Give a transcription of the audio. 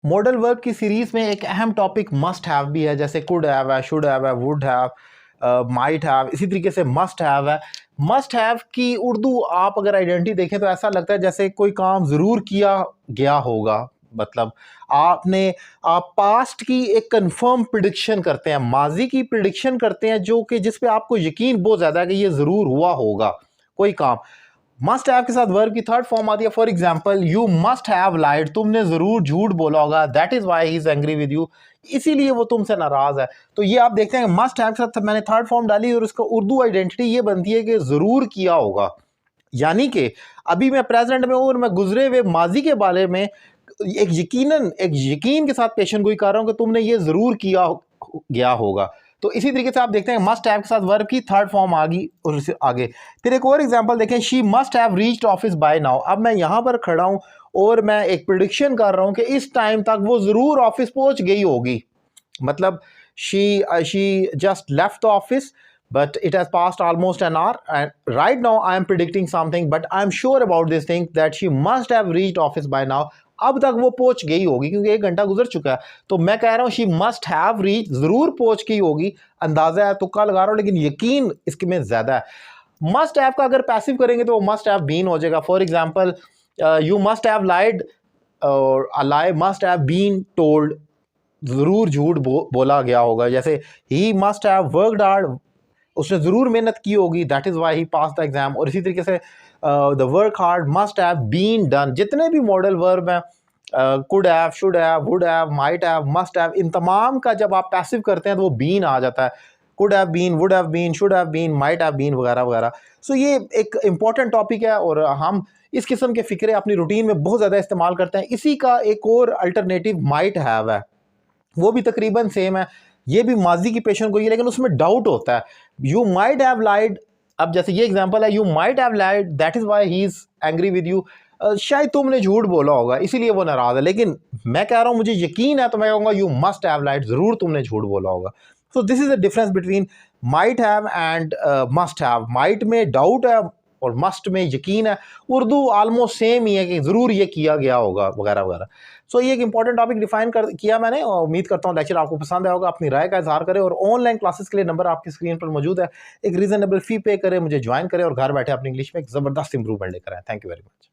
Modal verb की series में एक अहम टॉपिक मस्ट हैव भी है, जैसे कुड हैव है, शुड हैव है, वुड हैव, माइट हैव। इसी तरीके से मस्ट हैव है। मस्ट हैव की उर्दू आप अगर आइडेंटिटी देखें तो ऐसा लगता है जैसे कोई काम ज़रूर किया गया होगा। मतलब आप पास्ट की एक कंफर्म प्रिडिक्शन करते हैं, माजी की प्रिडिक्शन करते हैं, जो कि जिस पे आपको यकीन बहुत ज़्यादा है कि ये ज़रूर हुआ होगा कोई काम। मस्ट हैव के साथ वर्ब की थर्ड फॉर्म आती है। For example, you must have lied, तुमने जरूर झूठ बोला होगा, that is why he is angry with you, इसीलिए वो तुमसे नाराज है। तो ये आप देखते हैं मस्ट हैव के साथ मैंने थर्ड फॉर्म डाली और उसका उर्दू आइडेंटिटी ये बनती है कि जरूर किया होगा। यानी कि अभी मैं प्रेजेंट में हूं और मैं गुजरे हुए माजी के बारे में एक यकीन के साथ पेशन गोई कर रहा हूं कि तुमने ये जरूर किया गया होगा। तो इसी तरीके से आप देखते हैं मस्ट हैव के साथ वर्ब की थर्ड फॉर्म आ गई और उससे आगे। फिर एक और एग्जांपल देखें, she must have reached office by now. अब मैं यहां पर खड़ा हूं और मैं एक प्रिडिक्शन कर रहा हूं कि इस टाइम तक वो जरूर ऑफिस पहुंच गई होगी। मतलब she just left the office but it has passed almost an hour, and right now I am predicting something, but I am sure about this thing that she must have reached office by now. अब तक वो पहुंच गई होगी क्योंकि 1 घंटा गुजर चुका है। तो मैं कह रहा हूं शी मस्ट हैव रीच, जरूर पहुंच गई होगी। अंदाजा है, तुक्का लगा रहा हूं, लेकिन यकीन इसके में ज्यादा है। मस्ट हैव का अगर पैसिव करेंगे तो वो मस्ट हैव बीन हो जाएगा। For example, you must have lied और a lie must have been told, जरूर झूठ बोला गया होगा। जैसे he must have worked hard, उसने जरूर मेहनत की होगी, that is why he pass the exam. और इसी तरीके से the work hard must have been done. जितने भी मॉडल वर्ब हैं, could have, should have, would have, might have, must have, इन तमाम का जब आप पैसिव करते हैं तो वो बीन आ जाता है। Could have been, would have been, should have been, might have been वगैरह वगैरह। सो ये एक इंपॉर्टेंट टॉपिक है और हम इस किस्म के फिक्रे अपनी रूटीन में बहुत ज़्यादा इस्तेमाल करते हैं। इसी का एक और अल्टरनेटिव माइट हैव है, वो भी तकरीबन सेम है। ये भी माजी की पेशन गोई है, लेकिन उसमें डाउट होता है। यू माइट हैव लाइड, अब जैसे ये एग्जांपल है, you might have lied, that is why he is angry with you. शायद तुमने झूठ बोला होगा इसीलिए वो नाराज है, लेकिन मैं कह रहा हूं मुझे यकीन है तो मैं कहूंगा यू मस्ट हैव लाइड, जरूर तुमने झूठ बोला होगा। So this is the difference between might have and must have. Might में डाउट है और मस्ट में यकीन है। उर्दू ऑलमोस्ट सेम ही है कि ज़रूर ये किया गया होगा वगैरह वगैरह। सो ये एक इंपॉर्टेंट टॉपिक डिफाइन किया मैंने और उम्मीद करता हूँ लेक्चर आपको पसंद आया होगा। अपनी राय का इजहार करें और ऑनलाइन क्लासेस के लिए नंबर आपकी स्क्रीन पर मौजूद है। एक रीजनेबल फी पे करें, मुझे ज्वाइन करें और घर बैठे अपनी इंग्लिश में एक ज़बरदस्त इंप्रूवमेंट लेकर आए। Thank you very much.